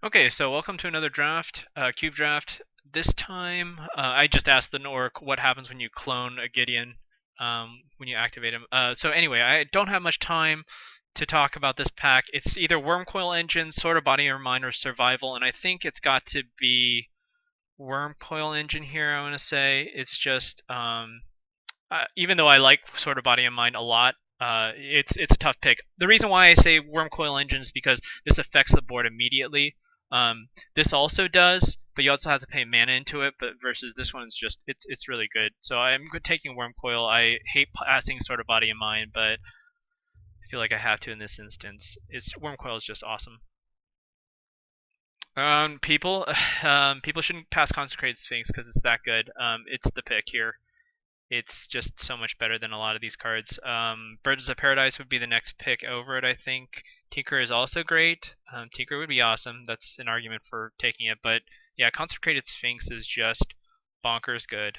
Okay, so welcome to another draft, cube draft. This time, I just asked the Nork what happens when you clone a Gideon, when you activate him. So anyway, I don't have much time to talk about this pack. It's either Wormcoil Engine, Sword of Body or Mind, or Survival, and I think it's got to be Wormcoil Engine here. I want to say it's just, even though I like Sword of Body and Mind a lot, it's a tough pick. The reason why I say Wormcoil Engine is because this affects the board immediately. This also does, but you also have to pay mana into it. But versus this one's just it's really good. So I'm taking Wormcoil. I hate passing Sword of Body and Mind, but I feel like I have to in this instance. It's Wormcoil is just awesome. People, people shouldn't pass Consecrated Sphinx because it's that good. It's the pick here. It's just so much better than a lot of these cards. Birds of Paradise would be the next pick over it, I think. Tinker is also great. Tinker would be awesome. That's an argument for taking it. But yeah, Consecrated Sphinx is just bonkers good.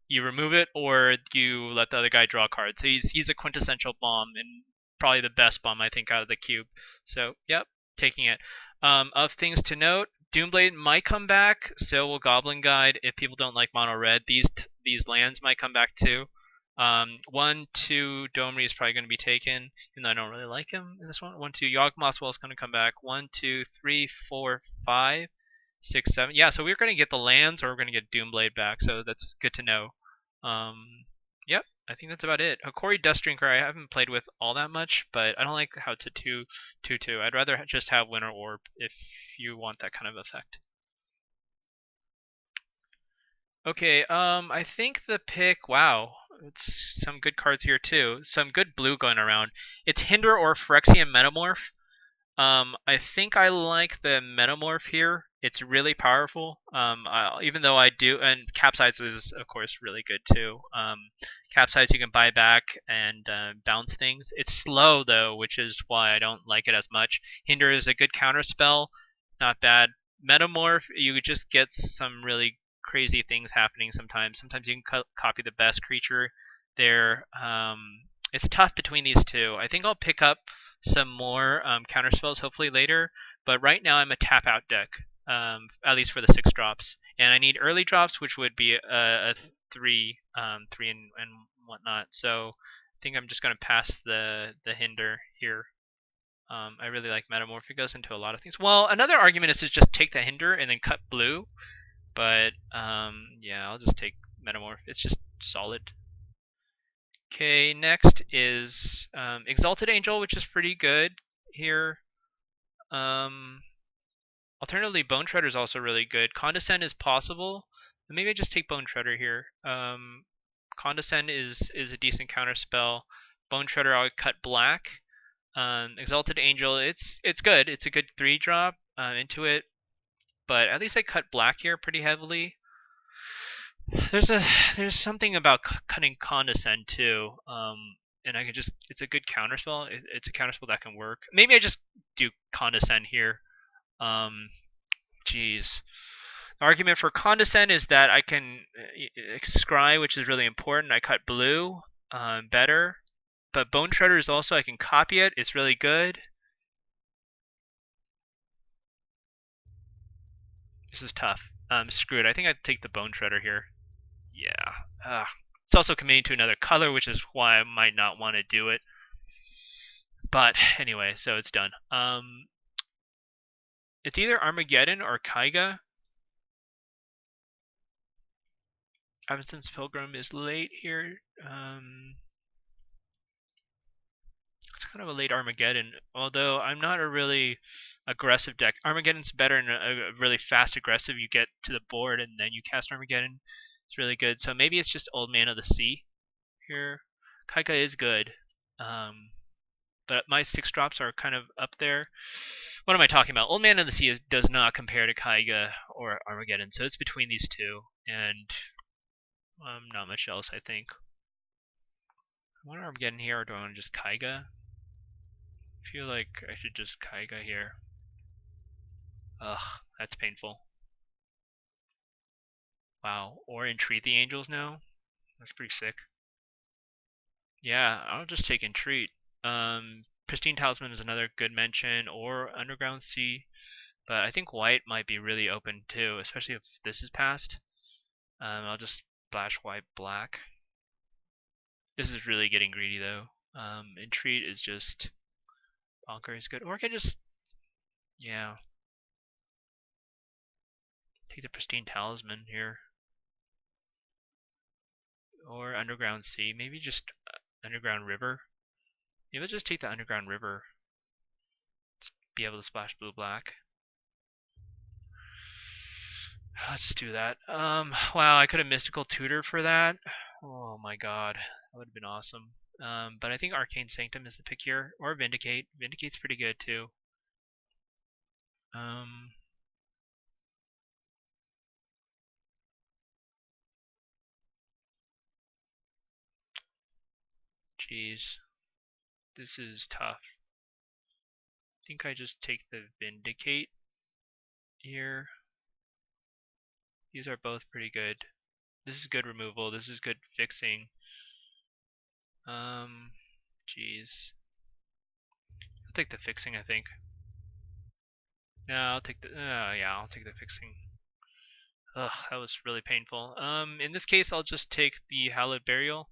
You remove it or you let the other guy draw a card. So he's a quintessential bomb and probably the best bomb I think out of the cube. So yep, taking it. Of things to note, Doomblade might come back. So will Goblin Guide. If people don't like mono red, these lands might come back too. 1, 2, Domri is probably going to be taken, even though I don't really like him in this one. 1, 2, Yawgmoth's Well is going to come back. 1, 2, 3, 4, 5, 6, 7. Yeah, so we're going to get the lands, or we're going to get Doomblade back. So that's good to know. Yep, I think that's about it. Hokori Dustdrinker I haven't played with all that much, but I don't like how it's a 2/2/2. I'd rather just have Winter Orb if you want that kind of effect. Okay, I think the pick, wow, it's some good cards here too. Some good blue going around. It's Hinder or Phyrexian Metamorph. I think I like the Metamorph here. It's really powerful. Even though I do, and Capsize is of course really good too. Capsize you can buy back and bounce things. It's slow though, which is why I don't like it as much. Hinder is a good counter spell, not bad. Metamorph, you just get some really crazy things happening sometimes. Sometimes you can copy the best creature there. It's tough between these two. I think I'll pick up some more counter spells hopefully later. But right now I'm a tap out deck, at least for the 6 drops, and I need early drops, which would be a 3, and whatnot. So I think I'm just gonna pass the hinder here. I really like Metamorph. It goes into a lot of things. Well, another argument is to just take the hinder and then cut blue. But yeah, I'll just take Metamorph. It's just solid. Okay, next is Exalted Angel, which is pretty good here. Um, Alternatively, Bone Shredder is also really good. Condescend is possible. Maybe I just take Bone Shredder here. Condescend is a decent counter spell. Bone Shredder I'll cut black. Exalted Angel, it's good. It's a good 3 drop into it, but at least I cut black here pretty heavily. There's a there's something about cutting Condescend too. And I can just it's a good counterspell. It's a counterspell that can work. Maybe I just do Condescend here. Um, Jeez. The argument for Condescend is that I can scry, which is really important. I cut blue better, but Bone Shredder is also I can copy it. It's really good. This is tough. Screw it. I think I'd take the Bone Shredder here. Yeah. It's also committing to another color, which is why I might not want to do it. But anyway, so it's done. It's either Armageddon or Kaiga. Evanston's Pilgrim is late here. It's kind of a late Armageddon, although I'm not a really aggressive deck. Armageddon's better in a really fast aggressive. You get to the board and then you cast Armageddon. It's really good. So maybe it's just Old Man of the Sea here. Kaika is good, but my 6 drops are kind of up there. What am I talking about? Old Man of the Sea does not compare to Kaiga or Armageddon, so it's between these two, and not much else, I think. I wonder if I'm getting here, or do I want to just Kaiga? I feel like I should just Kaiga here. Ugh, that's painful. Wow, or Entreat the Angels now? That's pretty sick. Yeah, I'll just take Entreat. Pristine Talisman is another good mention, or Underground Sea. But I think white might be really open too, especially if this is passed. I'll just splash white black. This is really getting greedy though. Entreat is just bonkers good. Or I could just, yeah, take the Pristine Talisman here. Or Underground Sea. Maybe just Underground River. Maybe let's just take the Underground River. Let's be able to splash blue black. Let's just do that. Wow, I could have Mystical Tutor for that. Oh my god, that would have been awesome. But I think Arcane Sanctum is the pick here, or Vindicate. Vindicate's pretty good too. Jeez, this is tough. I think I just take the Vindicate here. These are both pretty good. This is good removal. This is good fixing. Jeez. I'll take the fixing, I think. No, I'll take the. Yeah, I'll take the fixing. Ugh, that was really painful. In this case, I'll just take the Hallowed Burial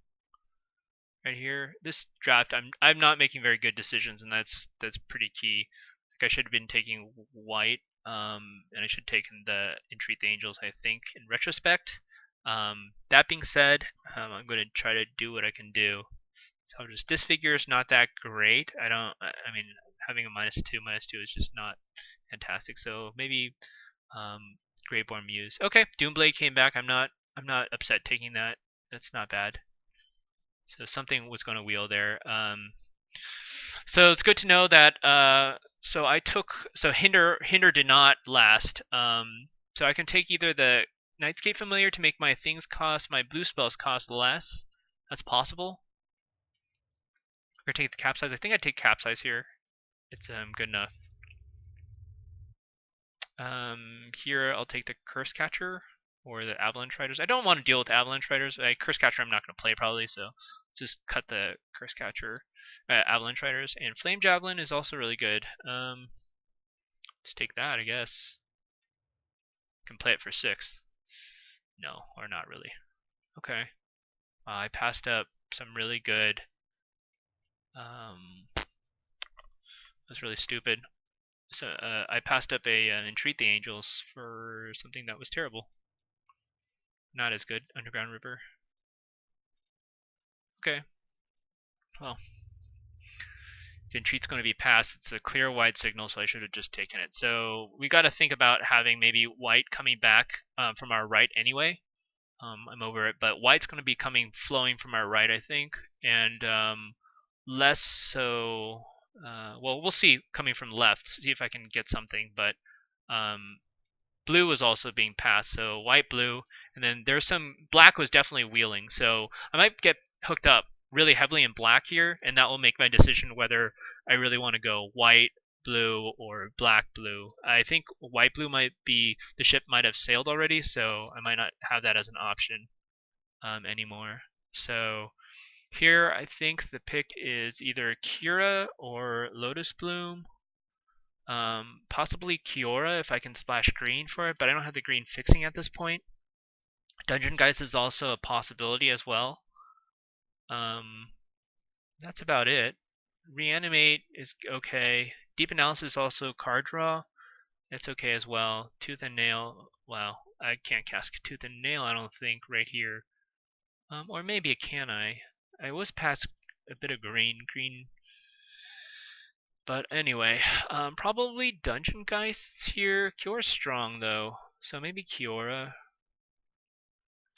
right here. This draft, I'm not making very good decisions, and that's pretty key. Like I should have been taking white, and I should have taken the Entreat the Angels, I think, in retrospect. That being said, I'm going to try to do what I can do. So just Disfigure is not that great. I mean, having a -2 is just not fantastic. So maybe Greyborn Muse. Okay, Doomblade came back. I'm not upset taking that. That's not bad. So something was going to wheel there. So it's good to know that. So Hinder did not last. So I can take either the Nightscape Familiar to make my blue spells cost less. That's possible. Or take the Capsize. I think I'd take Capsize here. It's good enough. Here I'll take the Curse Catcher or the Avalanche Riders. I don't want to deal with Avalanche Riders. Curse Catcher I'm not going to play probably, so let's just cut the Curse Catcher, Avalanche Riders. And Flame Javelin is also really good. Just take that, I guess. Can play it for 6. No, or not really. Okay. I passed up some really good. That was really stupid. So I passed up a Entreat the Angels for something that was terrible. Not as good. Underground River. Okay. Well, if Entreat's going to be passed, it's a clear white signal, so I should have just taken it. So we got to think about having maybe white coming back from our right anyway. I'm over it, but white's going to be flowing from our right, I think, and less so. Well, we'll see coming from left. See if I can get something, but blue was also being passed, so white, blue, and then there's some black was definitely wheeling. So I might get hooked up really heavily in black here, and that will make my decision whether I really want to go white, blue, or black, blue. I think white, blue might be the ship might have sailed already, so I might not have that as an option anymore. So here I think the pick is either Kira or Lotus Bloom. Possibly Kiora if I can splash green for it, but I don't have the green fixing at this point. Dungeon Geist is also a possibility as well. That's about it. Reanimate is okay. Deep Analysis also card draw. It's okay as well. Tooth and Nail. Wow, I can't cast Tooth and Nail, I don't think, right here. Or maybe can I? I was past a bit of green. But anyway, probably Dungeon Geists here. Kiora's strong though, so maybe Kiora.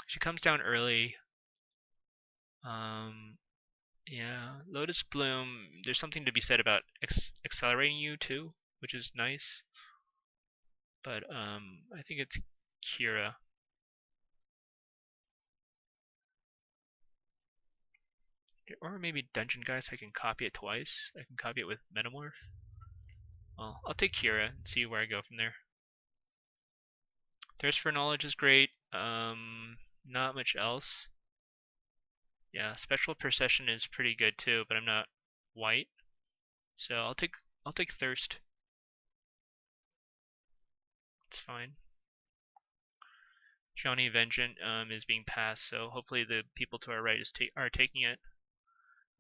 She comes down early. Yeah, Lotus Bloom. There's something to be said about accelerating you too, which is nice. But I think it's Kira. Or maybe Dungeon Geist. I can copy it twice. I can copy it with Metamorph. Well, I'll take Kira and see where I go from there. Thirst for Knowledge is great. Not much else. Yeah, Spectral Procession is pretty good too, but I'm not white. So I'll take Thirst. It's fine. Johnny Vengeant is being passed, so hopefully the people to our right are taking it.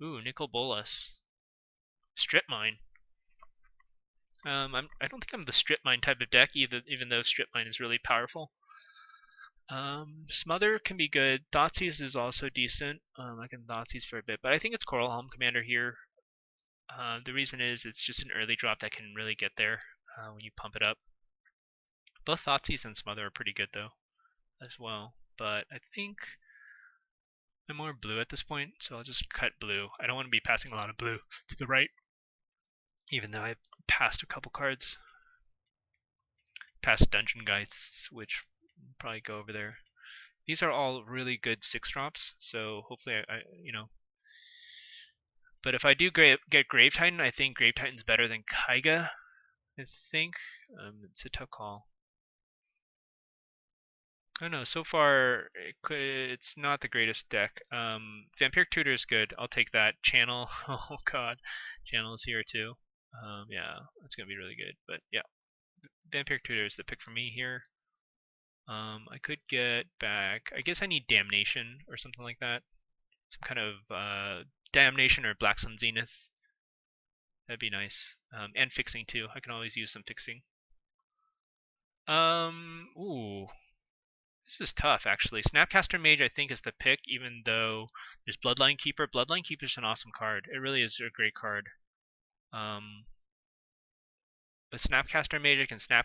Ooh, Nicol Bolas. Strip Mine. I don't think I'm the Strip Mine type of deck, even though Strip Mine is really powerful. Smother can be good. Thoughtseize is also decent. I can Thoughtseize for a bit, but I think it's Coral Helm Commander here. The reason is it's just an early drop that can really get there when you pump it up. Both Thoughtseize and Smother are pretty good though, as well. But I think I'm more blue at this point, so I'll just cut blue. I don't want to be passing a lot of blue to the right, even though I've passed a couple cards. Past Dungeon Geists, which will probably go over there. These are all really good 6-drops, so hopefully you know. But if I do get Grave Titan, I think Grave Titan's better than Kaiga. I think it's a tough call. I don't know. So far, it's not the greatest deck. Vampiric Tutor is good. I'll take that. Channel. Oh god, Channel is here too. Yeah, that's gonna be really good. But yeah, Vampiric Tutor is the pick for me here. I could get back. I guess I need Damnation or something like that. Some kind of Damnation or Black Sun Zenith. That'd be nice. And fixing too. I can always use some fixing. Ooh. This is tough, actually. Snapcaster Mage, I think, is the pick, even though there's Bloodline Keeper. Bloodline Keeper is an awesome card. It really is a great card. But Snapcaster Mage, I can snap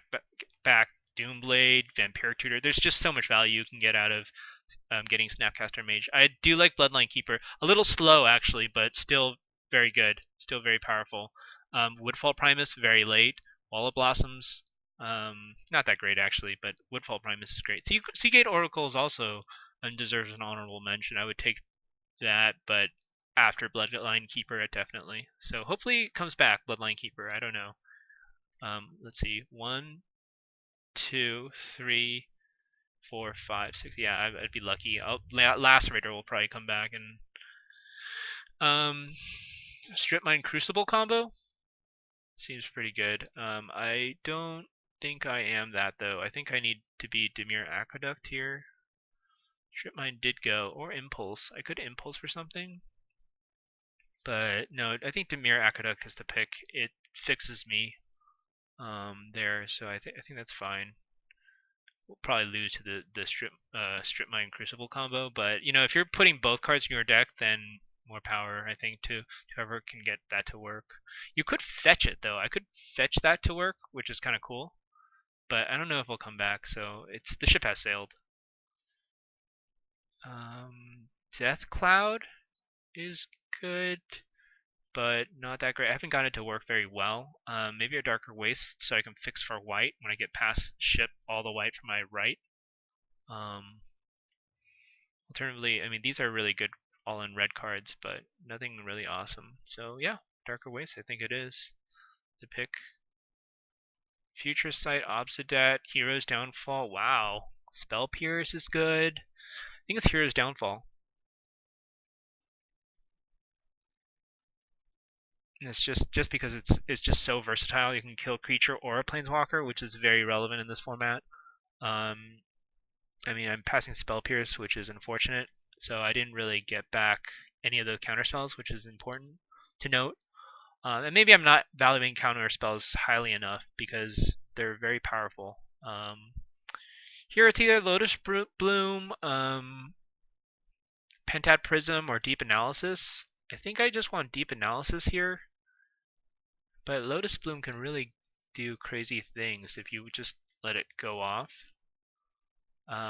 back Doomblade, Vampiric Tutor. There's just so much value you can get out of getting Snapcaster Mage. I do like Bloodline Keeper. A little slow, actually, but still very good. Still very powerful. Woodfall Primus, very late. Wall of Blossoms, not that great actually, but Woodfall Primus is great. Seagate Oracle is also deserves an honorable mention. I would take that, but after Bloodline Keeper, definitely. So hopefully it comes back, Bloodline Keeper. I don't know. Let's see, 1, 2, 3, 4, 5, 6. Yeah, I'd be lucky. Lacerator will probably come back, and Strip Mine Crucible combo seems pretty good. I don't think I am that though. I think I need to be Dimir Aqueduct here. Strip Mine did go, or Impulse. I could Impulse for something, but no, I think Dimir Aqueduct is the pick. It fixes me there, so I think that's fine. We'll probably lose to the Strip Mine Crucible combo, but you know, if you're putting both cards in your deck, then more power, I think, to whoever can get that to work. You could fetch it though. I could fetch that to work, which is kind of cool, but I don't know if it'll come back. So the ship has sailed. Death Cloud is good, but not that great. I haven't gotten it to work very well. Maybe a Darker Waste so I can fix for white when I get past ship all the white from my right. Alternatively, I mean, these are really good all-in red cards, but nothing really awesome. So yeah, Darker Waste, I think it is the pick. Future Sight, Obsidat, Hero's Downfall. Wow, Spell Pierce is good. I think it's Hero's Downfall. And it's just because it's just so versatile. You can kill creature or a planeswalker, which is very relevant in this format. I mean, I'm passing Spell Pierce, which is unfortunate, so I didn't really get back any of the counter spells, which is important to note. And maybe I'm not valuing counter spells highly enough because they're very powerful. Here it's either Lotus Bloom, Pentat Prism, or Deep Analysis. I think I just want Deep Analysis here, but Lotus Bloom can really do crazy things if you just let it go off. It's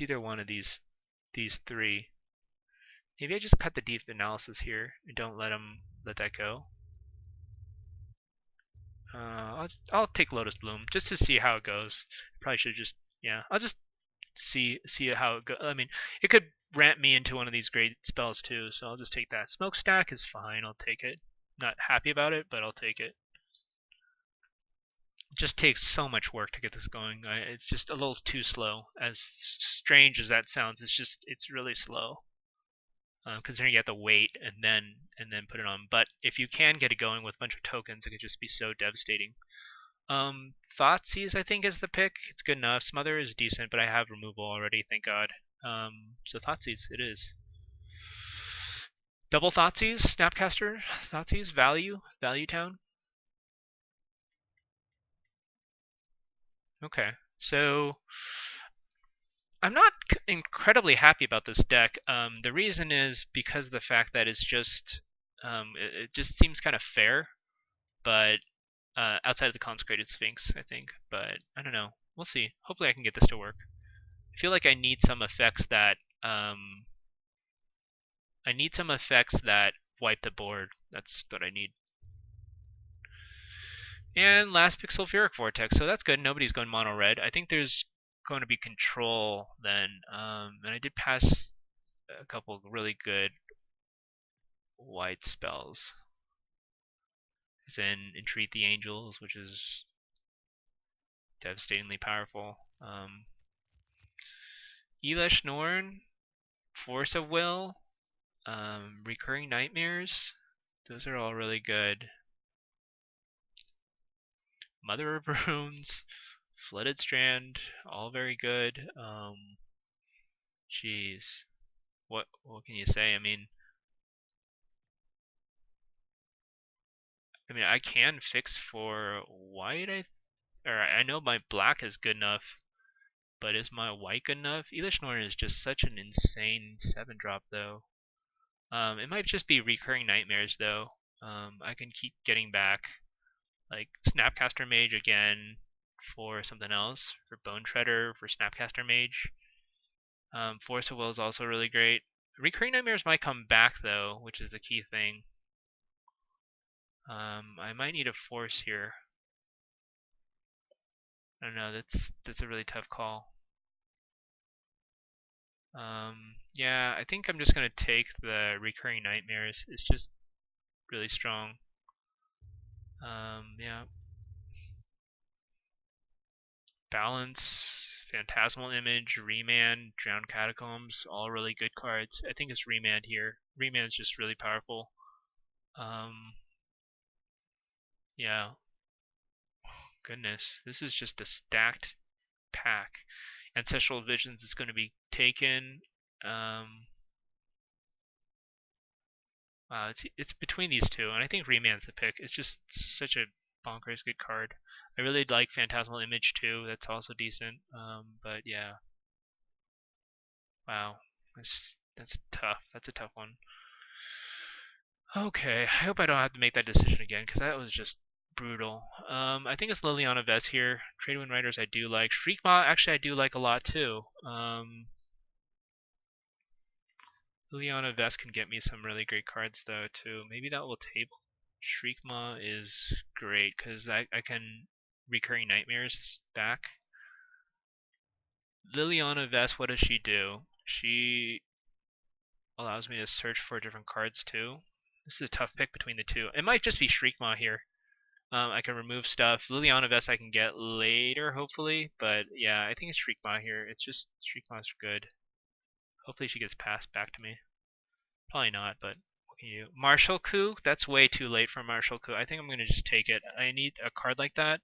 either one of these three. Maybe I just cut the Deep Analysis here and don't let that go. I'll take Lotus Bloom just to see how it goes. Probably should just, yeah, I'll just see how it goes. I mean, it could ramp me into one of these great spells too, so I'll just take that. Smokestack is fine. I'll take it. Not happy about it, but I'll take it. It just takes so much work to get this going. It's just a little too slow. As strange as that sounds, it's really slow. considering you have to wait and then put it on. But if you can get it going with a bunch of tokens, it could just be so devastating. Thoughtseize I think is the pick. It's good enough. Smother is decent, but I have removal already, thank God. So Thoughtseize it is. Double Thoughtseize, Snapcaster, Thoughtseize, Value Town. Okay, so I'm not incredibly happy about this deck. The reason is because of the fact that it's just it just seems kind of fair, but outside of the Consecrated Sphinx, I think. But I don't know. We'll see. Hopefully, I can get this to work. I feel like I need some effects that wipe the board. That's what I need. And last pick Sulfuric Vortex, so that's good. Nobody's going mono red. I think there's going to be control then. And I did pass a couple really good white spells. As in Entreat the Angels, which is devastatingly powerful. Elish Norn, Force of Will, Recurring Nightmares. Those are all really good. Mother of Runes, Flooded Strand, all very good. Jeez, what can you say? I mean, I can fix for white. I know my black is good enough, but is my white good enough? Elish Norn is just such an insane 7-drop though. It might just be Recurring Nightmares though. I can keep getting back like Snapcaster Mage again for something else, for Bone Shredder, for Snapcaster Mage. Force of Will is also really great. Recurring Nightmares might come back though, which is the key thing. I might need a Force here. I don't know, that's a really tough call. Yeah, I think I'm just gonna take the Recurring Nightmares. It's just really strong. Yeah. Balance, Phantasmal Image, Remand, Drowned Catacombs, all really good cards. I think it's Remand here. Remand's just really powerful. Yeah. Goodness, this is just a stacked pack. Ancestral Visions is going to be taken. It's between these two, and I think Remand's the pick. It's just such a bonkers good card. I really like Phantasmal Image too. That's also decent. But yeah, wow, that's tough. That's a tough one. Okay, I hope I don't have to make that decision again because that was just brutal. I think it's Liliana Vess here. Tradewind Riders I do like. Shriekmaw actually I do like a lot too. Liliana Vess can get me some really great cards though too. Maybe that will table. Shriekmaw is great because I can Recurring Nightmares back. Liliana Vess, what does she do? She allows me to search for different cards too. This is a tough pick between the two. It might just be Shriekmaw here. I can remove stuff. Liliana Vess I can get later, hopefully. But yeah, I think it's Shriekmaw here. It's just Shriekmaw's good. Hopefully she gets passed back to me. Probably not, but what can you do? Martial Coup? That's way too late for Martial Coup. I think I'm going to just take it. I need a card like that.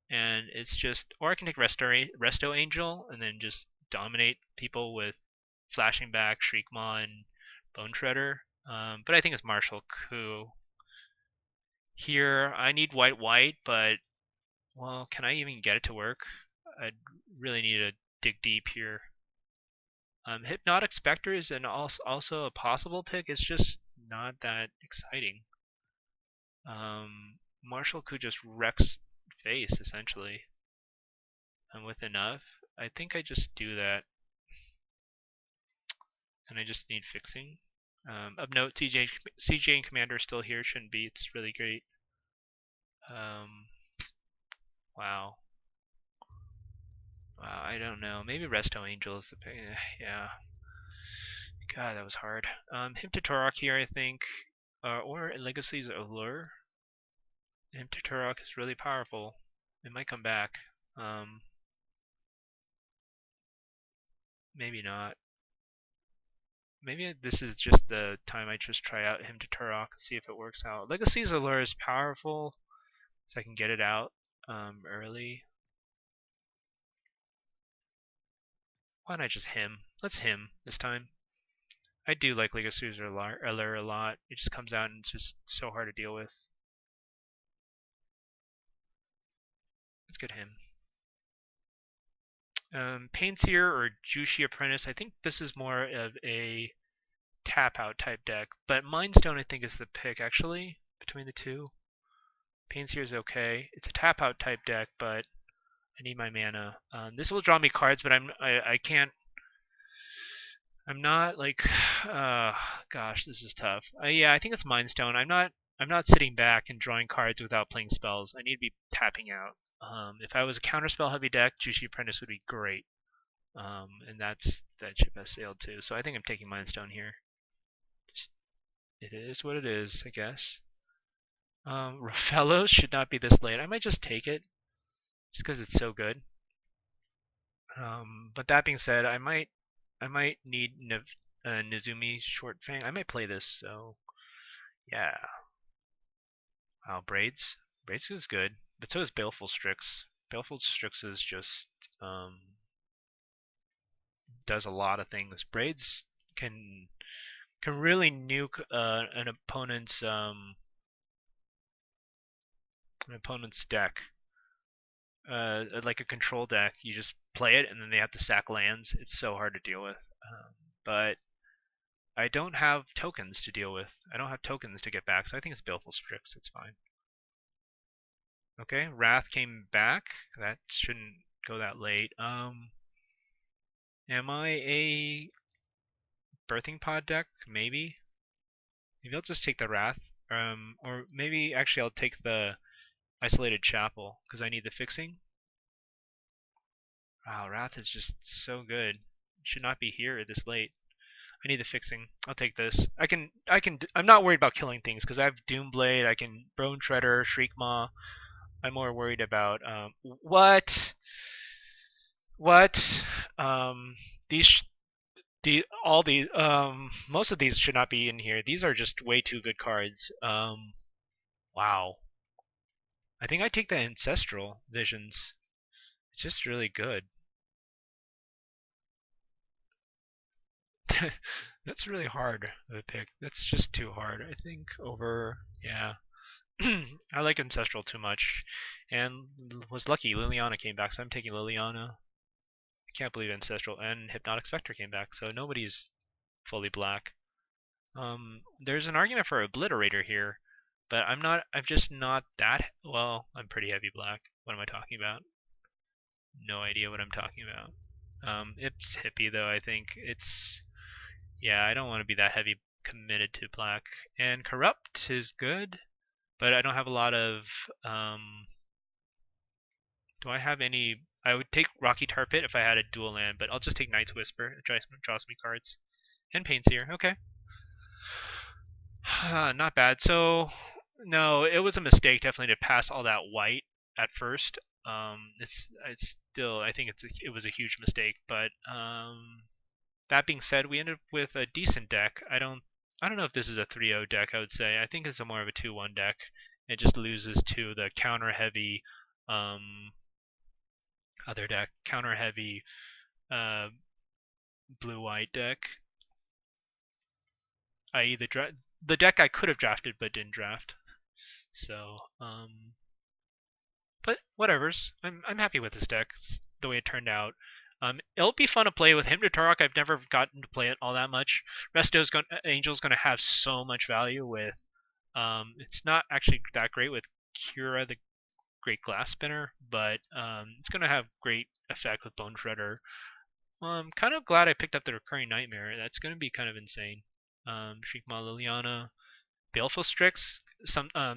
And it's just... Or I can take Resto Angel and then just dominate people with Flashing Back, Shriekmaw, and Bone Shredder. But I think it's Martial Coup. Here, I need white, but, well, can I even get it to work? I'd really need to dig deep here. Hypnotic Spectre is also a possible pick. It's just not that exciting. Martial Coup just wrecks face, essentially. And with enough, I think I just do that. And I just need fixing. Of note, CJ and Commander are still here. Shouldn't be. It's really great. Wow. Wow, I don't know. Maybe Resto Angel is the pick. Yeah. God, that was hard. Hymn to Torok here, I think. Or Legacy's Allure. Hymn to Torok is really powerful. It might come back. Maybe not. maybe this is just the time I just try out him to Turok, see if it works out. Legacy's Allure is powerful, so I can get it out early. Why not just him? Let's him this time. I do like Legacy's Allure a lot. It just comes out and it's just so hard to deal with. Let's get him. Painseer or Jushi Apprentice. I think this is more of a tap out type deck, but Mindstone I think is the pick actually between the two. Painseer is okay. It's a tap out type deck, but I need my mana. This will draw me cards, but I can't. I'm not like, gosh, this is tough. Yeah, I think it's Mind Stone. I'm not sitting back and drawing cards without playing spells. I need to be tapping out. If I was a counterspell heavy deck, Juicy Apprentice would be great. And that ship has sailed too. So I think I'm taking Mind Stone here. Just, it is what it is, I guess. Rafellos should not be this late. I might just take it, just because it's so good. But that being said, I might need Nizumi Short Fang. I might play this, so yeah. Wow, Braids. Braids is good, but so is Baleful Strix. Baleful Strix is just does a lot of things. Braids can really nuke an opponent's deck. Like a control deck, you just play it and then they have to sack lands. It's so hard to deal with. But I don't have tokens to deal with. I don't have tokens to get back, so I think it's Baleful Strix. It's fine. Okay, Wrath came back. That shouldn't go that late. Am I a Birthing Pod deck? Maybe. Maybe I'll just take the Wrath. Or maybe actually I'll take the Isolated Chapel because I need the fixing. Wow, Wrath is just so good. It should not be here this late. I need the fixing. I'll take this. I'm not worried about killing things because I have Doomblade. I can Bone Shredder, Shriekmaw. I'm more worried about what. These all these most of these should not be in here. These are just way too good cards. Wow. I think I take the Ancestral Visions. It's just really good. That's really hard of a pick. That's just too hard, I think, over, yeah. I like Ancestral too much, and was lucky Liliana came back, so I'm taking Liliana. I can't believe Ancestral and Hypnotic Spectre came back, so nobody's fully black. There's an argument for Obliterator here, but I'm just not that, well, I'm pretty heavy black. What am I talking about? No idea what I'm talking about. It's hippie though, I think. Yeah, I don't want to be that heavy committed to black. And Corrupt is good, but I don't have a lot of, do I have any, I would take Rocky Tar Pit if I had a dual land, but I'll just take Night's Whisper. It draws me cards. And Painseer, okay. Not bad. So, no, it was a mistake definitely to pass all that white at first. It's still, I think it was a huge mistake, but that being said, we ended up with a decent deck. I don't know if this is a 3-0 deck, I would say. I think it's a more of a 2-1 deck. It just loses to the counter heavy other deck, counter heavy blue white deck. I.e. the deck I could have drafted but didn't draft. So, but whatever's. I'm happy with this deck. It's the way it turned out. It'll be fun to play with him to Turok. I've never gotten to play it all that much. Angel's gonna have so much value with. It's not actually that great with Kira the Great Glass Spinner, but it's gonna have great effect with Bone Shredder. I'm kind of glad I picked up the Recurring Nightmare. That's gonna be kind of insane. Shriekmaw Liliana. Baleful Strix,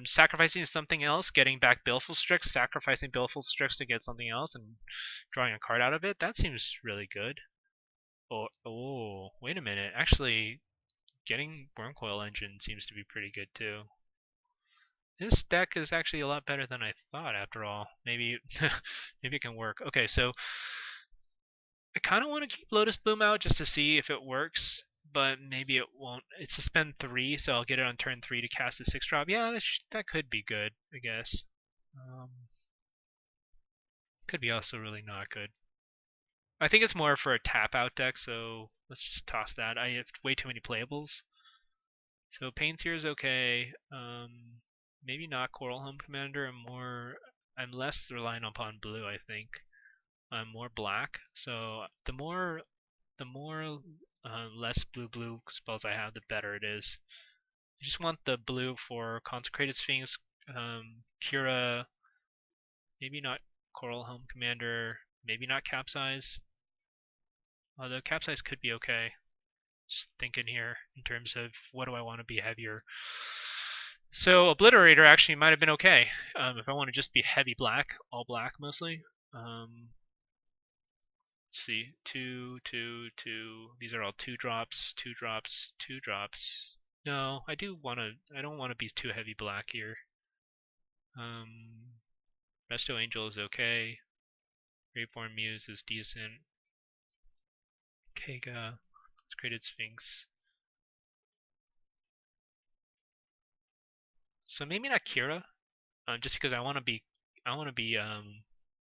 sacrificing something else, getting back Baleful Strix, sacrificing Baleful Strix to get something else, and drawing a card out of it. That seems really good. Oh, wait a minute. Actually, getting Wormcoil Engine seems to be pretty good too. This deck is actually a lot better than I thought. After all, maybe maybe it can work. Okay, so I kind of want to keep Lotus Bloom out just to see if it works, but maybe it won't. It's a spend 3, so I'll get it on turn 3 to cast a 6-drop. Yeah, that could be good, I guess. Could be also really not good. I think it's more for a tap-out deck, so let's just toss that. I have way too many playables. So Pain Seer is okay. Maybe not Coral Home Commander. I'm less reliant upon blue, I think. I'm more black. So the more less blue spells I have, the better it is. I just want the blue for Consecrated Sphinx, Kira, maybe not Coral Home Commander, maybe not Capsize. Although Capsize could be okay. Just thinking here in terms of what do I want to be heavier. So Obliterator actually might have been okay if I want to just be heavy black, all black mostly. Let's see, 2, 2, 2. These are all 2-drops, 2-drops, 2-drops. No, I don't want to be too heavy black here. Resto Angel is okay. Reborn Muse is decent. Kega, Consecrated Sphinx. So maybe not Kira, just because I want to be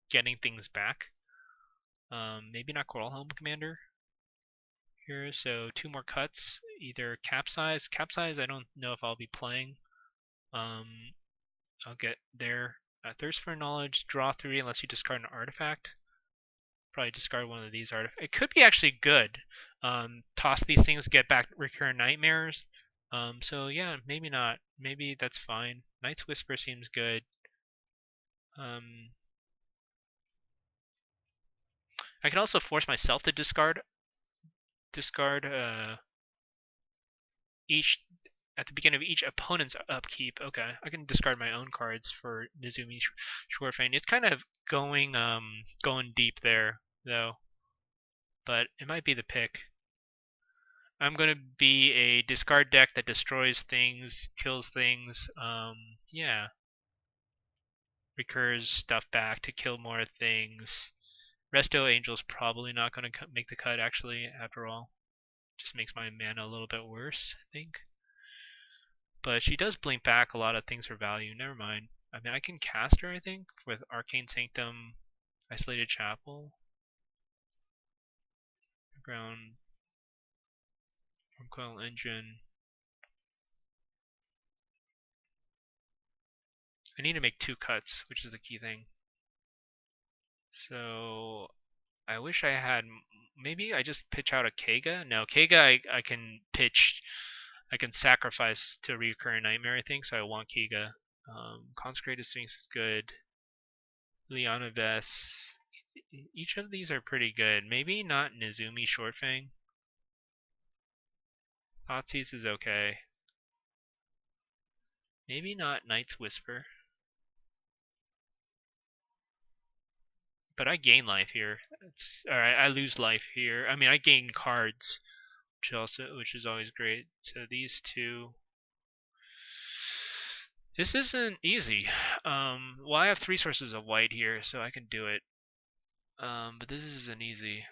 getting things back. Maybe not Coral Home Commander here. So 2 more cuts. Either Capsize. Capsize, I don't know if I'll be playing. I'll get there. Thirst for Knowledge, draw 3 unless you discard an artifact. Probably discard one of these artifacts. It could be actually good. Toss these things, get back Recurrent Nightmares. So yeah, maybe not. Maybe that's fine. Night's Whisper seems good. I can also force myself to discard each at the beginning of each opponent's upkeep. Okay, I can discard my own cards for Nizumi Shorefane. It's kind of going deep there though, but it might be the pick. I'm gonna be a discard deck that destroys things, kills things. Yeah, recurs stuff back to kill more things. Resto Angel's probably not gonna make the cut actually. After all, just makes my mana a little bit worse, I think. But she does blink back a lot of things for value. Never mind. I mean, I can cast her, I think, with Arcane Sanctum, Isolated Chapel, Ground, Coil Engine. I need to make 2 cuts, which is the key thing. So I wish I had. Maybe I just pitch out a Kega. No, Kega I can pitch. I can sacrifice to Recurrent Nightmare, I think. So I want Kega. Consecrated Sphinx is good. Liana Vess. Each of these are pretty good. Maybe not Nizumi Shortfang. Thoughtseize is okay. Maybe not Night's Whisper. But I gain life here. Alright, I lose life here. I mean, I gain cards, which is always great. So these 2. This isn't easy. Well, I have 3 sources of white here, so I can do it. But this isn't easy.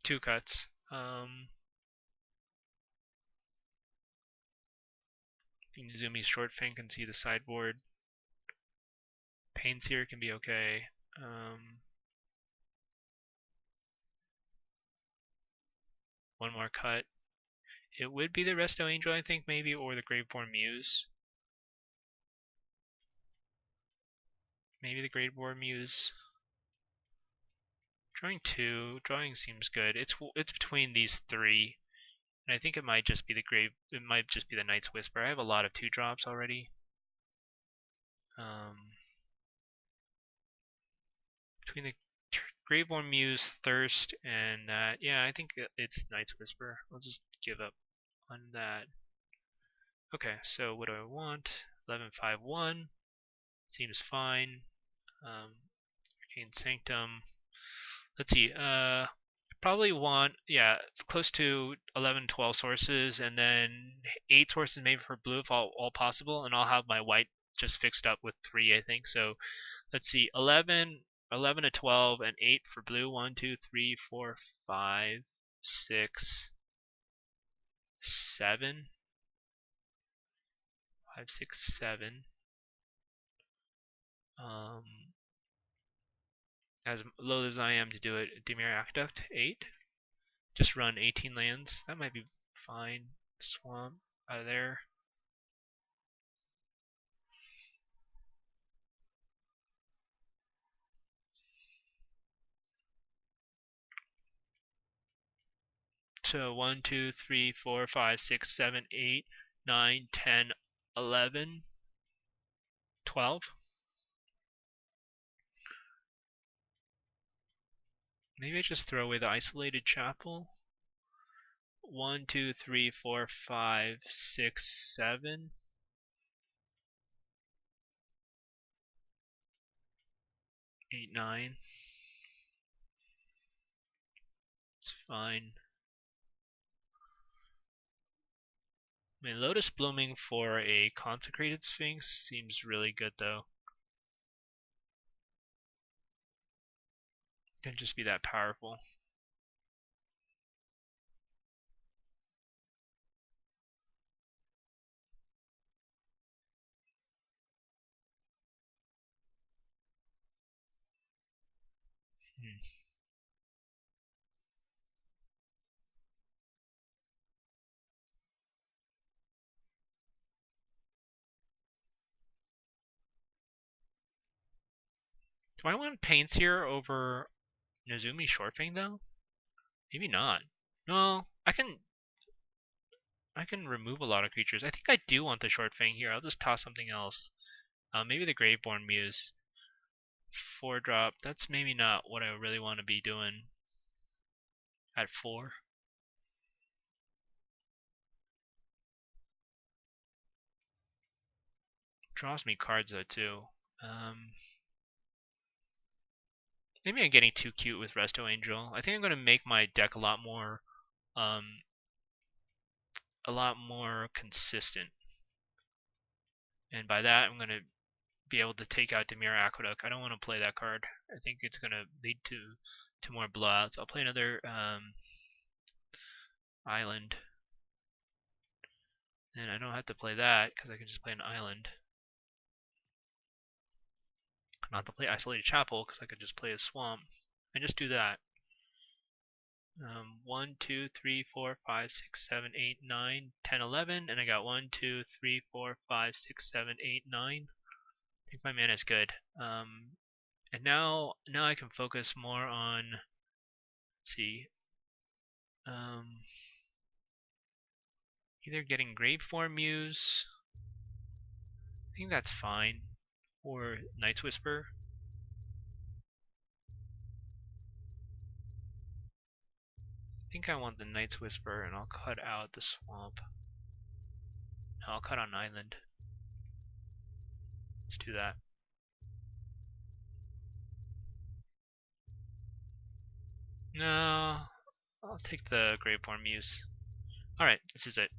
Two cuts. You can zoom these short fin can see the sideboard. Pains here can be okay. One more cut. It would be the Resto Angel, I think, maybe, or the Graveborn Muse. Maybe the Graveborn Muse. Drawing 2. Drawing seems good. It's between these 3. And I think it might just be the Night's Whisper. I have a lot of 2-drops already. Between the Graveborn Muse, Thirst, and that. Yeah, I think it's Night's Whisper. I'll just give up on that. Okay, so what do I want? 1151. Seems fine. Arcane Sanctum. Let's see. Probably probably want, yeah, it's close to 11, 12 sources, and then 8 sources maybe for blue if all possible, and I'll have my white just fixed up with 3, I think. So let's see, 11 to 12, and 8 for blue. 1, 2, 3, 4, 5, 6, 7. 5, 6, 7. As low as I am to do it, Dimir Aqueduct, 8. Just run 18 lands. That might be fine. Swamp out of there. So 1, 2, 3, 4, 5, 6, 7, 8, 9, 10, 11, 12. Maybe I just throw away the isolated chapel. 1, 2, 3, 4, 5, 6, 7. 8, 9. It's fine. I mean, Lotus Blooming for a Consecrated Sphinx seems really good though. Can just be that powerful. Do I want Paints here over Nozumi Shortfang though? Maybe not. No, I can remove a lot of creatures. I think I do want the Shortfang here. I'll just toss something else. Maybe the Graveborn Muse. 4-drop. That's maybe not what I really want to be doing at 4. Draws me cards though too. Maybe I'm getting too cute with Resto Angel. I think I'm gonna make my deck a lot more consistent. And by that I'm gonna be able to take out Dimir Aqueduct. I don't want to play that card. I think it's gonna lead to more blowouts. I'll play another island. And I don't have to play that because I can just play an island. Not to play Isolated Chapel because I could just play a swamp and just do that. 1, 2, 3, 4, 5, 6, 7, 8, 9, 10, 11, and I got 1, 2, 3, 4, 5, 6, 7, 8, 9. I think my mana is good. And now I can focus more on, let's see, either getting Graveform Muse, I think that's fine, or Night's Whisper. I think I want the Night's Whisper, and I'll cut out the swamp. No, I'll cut on island. Let's do that. No, I'll take the Graveborn Muse. Alright, this is it.